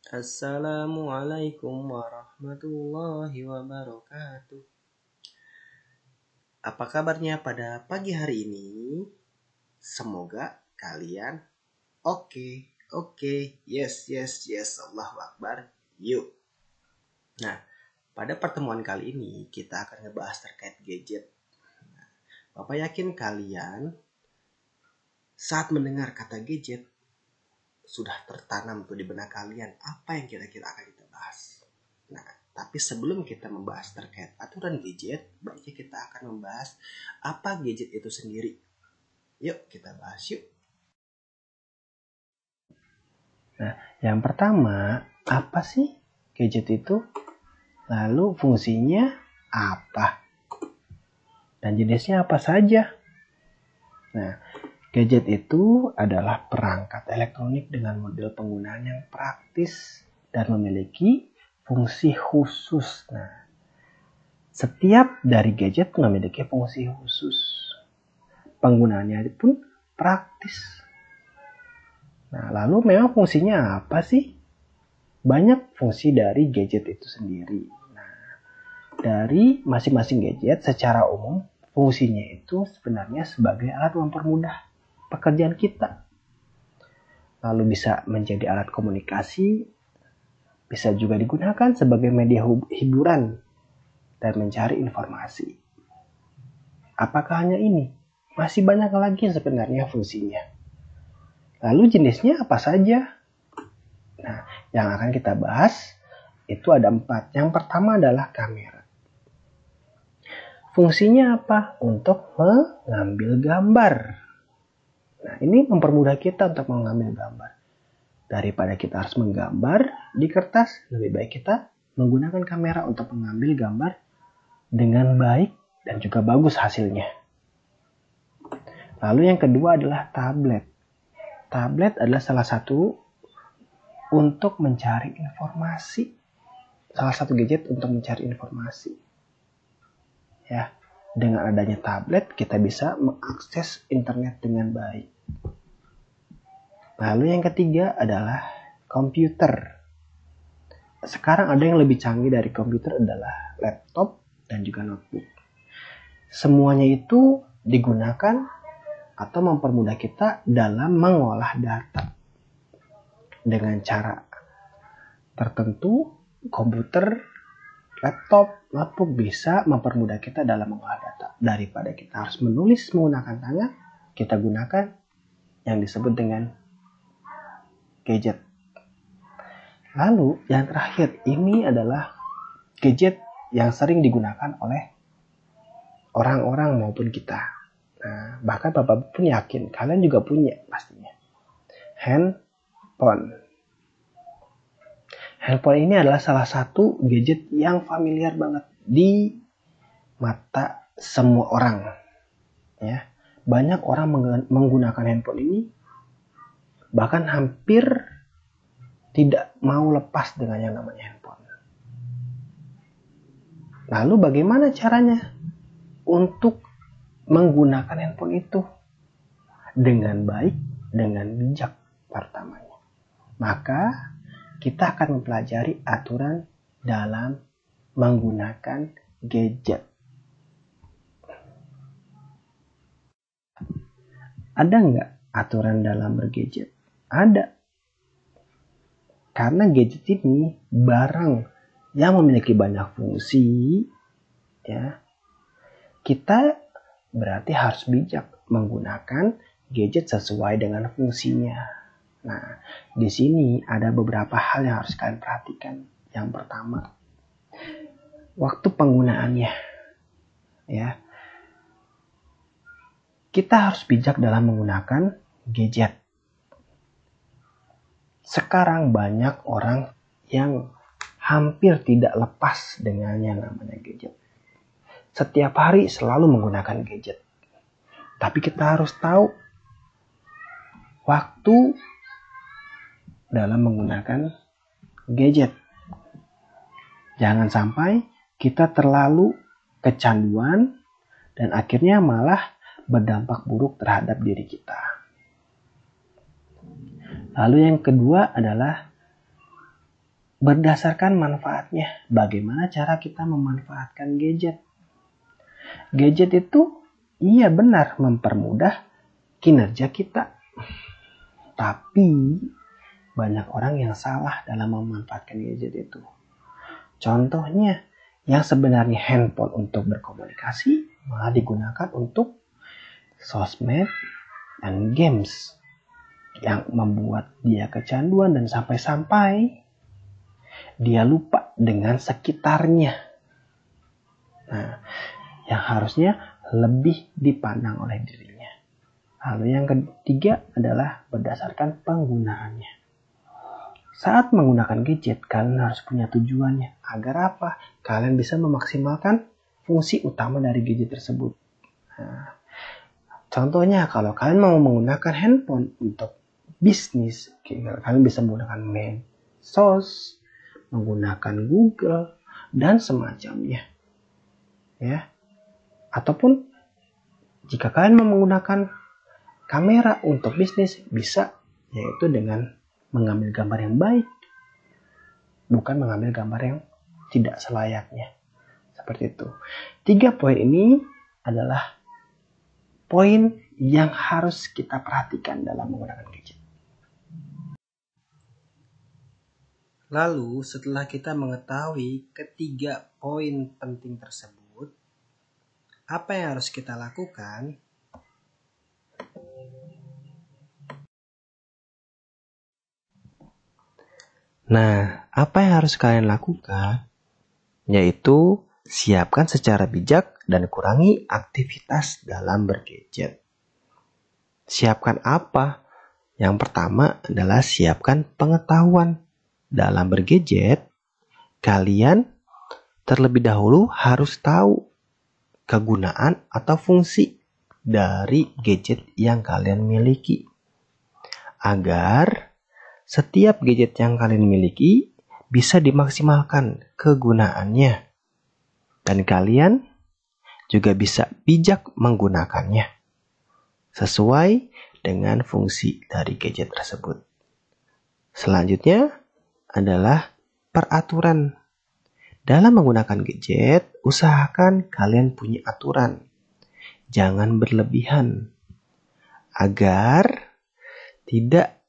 Assalamualaikum warahmatullahi wabarakatuh. Apa kabarnya pada pagi hari ini? Semoga kalian oke. Yes. Allahu Akbar. Yuk. Nah, pada pertemuan kali ini kita akan ngebahas terkait gadget. Bapak yakin kalian saat mendengar kata gadget sudah tertanam tuh di benak kalian apa yang kira-kira akan kita bahas. Nah, tapi sebelum kita membahas terkait aturan gadget, baiknya kita akan membahas apa gadget itu sendiri. Yuk kita bahas yuk. Nah, yang pertama, apa sih gadget itu? Lalu fungsinya apa? Dan jenisnya apa saja? Nah, gadget itu adalah perangkat elektronik dengan model penggunaan yang praktis dan memiliki fungsi khusus. Nah, setiap dari gadget memiliki fungsi khusus. Penggunaannya pun praktis. Nah, lalu memang fungsinya apa sih? Banyak fungsi dari gadget itu sendiri. Nah, dari masing-masing gadget secara umum, fungsinya itu sebenarnya sebagai alat mempermudah pekerjaan kita. Lalu bisa menjadi alat komunikasi, bisa juga digunakan sebagai media hiburan dan mencari informasi. Apakah hanya ini? Masih banyak lagi sebenarnya fungsinya. Lalu jenisnya apa saja? Nah, yang akan kita bahas itu ada 4. Yang pertama adalah kamera. Fungsinya apa? Untuk mengambil gambar. Nah, ini mempermudah kita untuk mengambil gambar. Daripada kita harus menggambar di kertas, lebih baik kita menggunakan kamera untuk mengambil gambar dengan baik dan juga bagus hasilnya. Lalu yang kedua adalah tablet. Tablet adalah salah satu untuk mencari informasi. Salah satu gadget untuk mencari informasi. Ya. Dengan adanya tablet, kita bisa mengakses internet dengan baik. Lalu yang ketiga adalah komputer. Sekarang ada yang lebih canggih dari komputer adalah laptop dan juga notebook. Semuanya itu digunakan atau mempermudah kita dalam mengolah data. Dengan cara tertentu, komputer, laptop, notebook bisa mempermudah kita dalam mengolah data. Daripada kita harus menulis menggunakan tangan, kita gunakan yang disebut dengan gadget. Lalu yang terakhir, ini adalah gadget yang sering digunakan oleh orang-orang maupun kita. Nah, bahkan Bapak pun yakin, kalian juga punya pastinya. Handphone. Handphone ini adalah salah satu gadget yang familiar banget di mata semua orang. Ya, banyak orang menggunakan handphone ini, bahkan hampir tidak mau lepas dengan yang namanya handphone. Lalu bagaimana caranya untuk menggunakan handphone itu? Dengan baik, dengan bijak pertamanya. Maka kita akan mempelajari aturan dalam menggunakan gadget. Ada nggak aturan dalam bergadget? Ada. Karena gadget ini barang yang memiliki banyak fungsi, ya, kita berarti harus bijak menggunakan gadget sesuai dengan fungsinya. Nah, di sini ada beberapa hal yang harus kalian perhatikan. Yang pertama, waktu penggunaannya. Ya. Kita harus bijak dalam menggunakan gadget. Sekarang banyak orang yang hampir tidak lepas dengan yang namanya gadget. Setiap hari selalu menggunakan gadget. Tapi kita harus tahu waktu dalam menggunakan gadget. Jangan sampai kita terlalu kecanduan dan akhirnya malah berdampak buruk terhadap diri kita. Lalu yang kedua adalah berdasarkan manfaatnya. Bagaimana cara kita memanfaatkan gadget? Gadget itu iya benar mempermudah kinerja kita. Tapi banyak orang yang salah dalam memanfaatkan gadget itu. Contohnya, yang sebenarnya handphone untuk berkomunikasi malah digunakan untuk sosmed dan games yang membuat dia kecanduan dan sampai-sampai dia lupa dengan sekitarnya. Nah, yang harusnya lebih dipandang oleh dirinya. Lalu yang ketiga adalah berdasarkan penggunaannya. Saat menggunakan gadget, kalian harus punya tujuannya. Agar apa? Kalian bisa memaksimalkan fungsi utama dari gadget tersebut. Nah, contohnya, kalau kalian mau menggunakan handphone untuk bisnis, kalian bisa menggunakan medsos, menggunakan Google, dan semacamnya. Ya. Ataupun jika kalian mau menggunakan kamera untuk bisnis, bisa, yaitu dengan mengambil gambar yang baik, bukan mengambil gambar yang tidak selayaknya. Seperti itu. 3 poin ini adalah poin yang harus kita perhatikan dalam menggunakan gadget. Lalu setelah kita mengetahui ketiga poin penting tersebut, apa yang harus kita lakukan? Nah, apa yang harus kalian lakukan? Yaitu siapkan secara bijak dan kurangi aktivitas dalam bergadget. Siapkan apa? Yang pertama adalah siapkan pengetahuan. Dalam bergadget, kalian terlebih dahulu harus tahu kegunaan atau fungsi dari gadget yang kalian miliki. Agar setiap gadget yang kalian miliki bisa dimaksimalkan kegunaannya. Dan kalian juga bisa bijak menggunakannya sesuai dengan fungsi dari gadget tersebut. Selanjutnya adalah peraturan. Dalam menggunakan gadget, usahakan kalian punya aturan. Jangan berlebihan agar tidak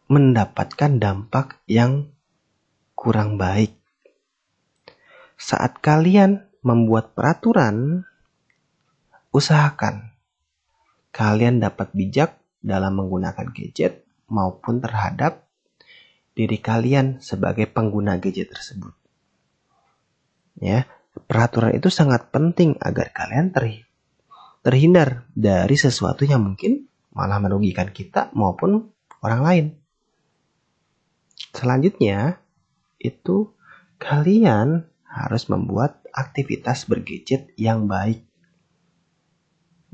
mendapatkan dampak yang kurang baik. Saat kalian membuat peraturan, usahakan kalian dapat bijak dalam menggunakan gadget maupun terhadap diri kalian sebagai pengguna gadget tersebut. Ya, peraturan itu sangat penting agar kalian terhindar dari sesuatu yang mungkin malah merugikan kita maupun orang lain. Selanjutnya, itu kalian harus membuat aktivitas bergadget yang baik.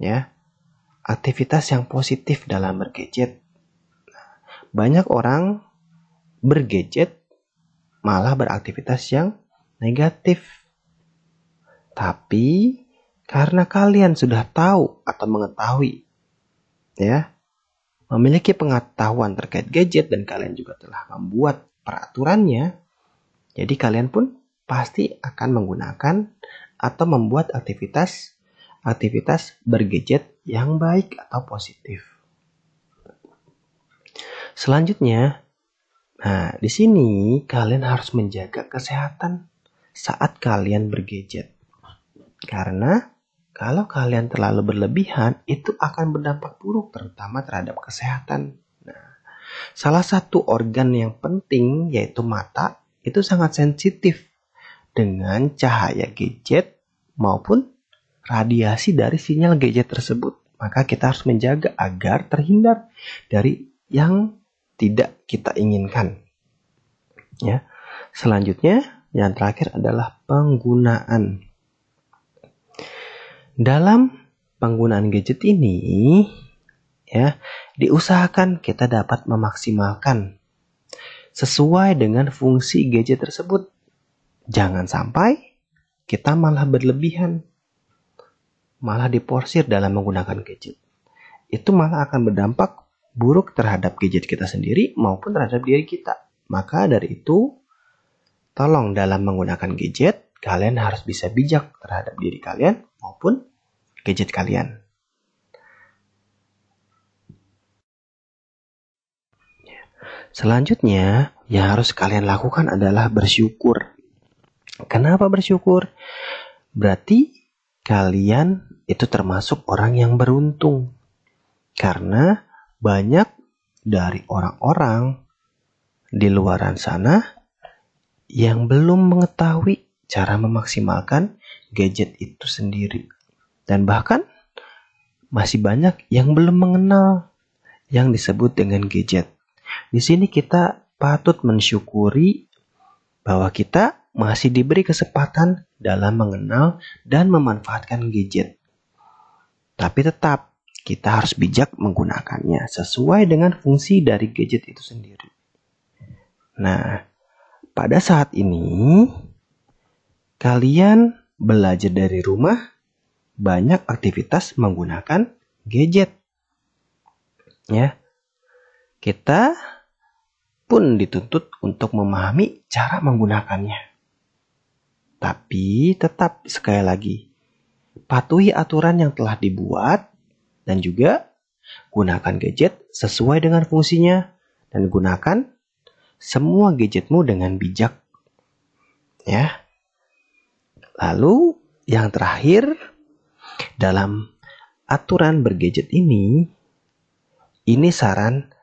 Ya, aktivitas yang positif dalam bergadget. Banyak orang bergadget malah beraktivitas yang negatif. Tapi karena kalian sudah tahu atau mengetahui, ya, memiliki pengetahuan terkait gadget dan kalian juga telah membuat peraturannya, jadi kalian pun pasti akan menggunakan atau membuat aktivitas bergadget yang baik atau positif. Selanjutnya, nah di sini kalian harus menjaga kesehatan saat kalian bergadget. Karena kalau kalian terlalu berlebihan, itu akan berdampak buruk terutama terhadap kesehatan. Nah, salah satu organ yang penting yaitu mata itu sangat sensitif dengan cahaya gadget maupun radiasi dari sinyal gadget tersebut. Maka kita harus menjaga agar terhindar dari yang tidak kita inginkan. Ya. Selanjutnya, yang terakhir adalah penggunaan. Dalam penggunaan gadget ini, ya, diusahakan kita dapat memaksimalkan sesuai dengan fungsi gadget tersebut. Jangan sampai kita malah berlebihan, malah diporsir dalam menggunakan gadget. Itu malah akan berdampak buruk terhadap gadget kita sendiri maupun terhadap diri kita. Maka dari itu, tolong dalam menggunakan gadget, kalian harus bisa bijak terhadap diri kalian maupun gadget kalian. Selanjutnya, yang harus kalian lakukan adalah bersyukur. Kenapa bersyukur? Berarti kalian itu termasuk orang yang beruntung. Karena banyak dari orang-orang di luaran sana yang belum mengetahui cara memaksimalkan gadget itu sendiri. Dan bahkan masih banyak yang belum mengenal yang disebut dengan gadget. Di sini kita patut mensyukuri bahwa kita masih diberi kesempatan dalam mengenal dan memanfaatkan gadget. Tapi tetap kita harus bijak menggunakannya sesuai dengan fungsi dari gadget itu sendiri. Nah, pada saat ini kalian belajar dari rumah, banyak aktivitas menggunakan gadget. Ya. Kita pun dituntut untuk memahami cara menggunakannya. Tapi tetap sekali lagi, patuhi aturan yang telah dibuat dan juga gunakan gadget sesuai dengan fungsinya dan gunakan semua gadgetmu dengan bijak. Ya. Lalu yang terakhir, dalam aturan bergadget ini saran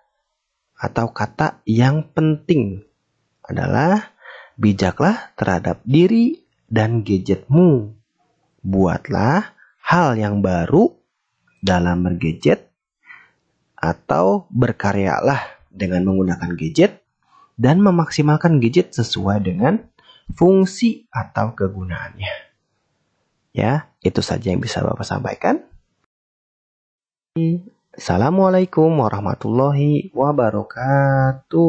atau kata yang penting adalah bijaklah terhadap diri dan gadgetmu. Buatlah hal yang baru dalam bergadget atau berkaryalah dengan menggunakan gadget dan memaksimalkan gadget sesuai dengan fungsi atau kegunaannya. Ya, itu saja yang bisa Bapak sampaikan. Assalamualaikum warahmatullahi wabarakatuh.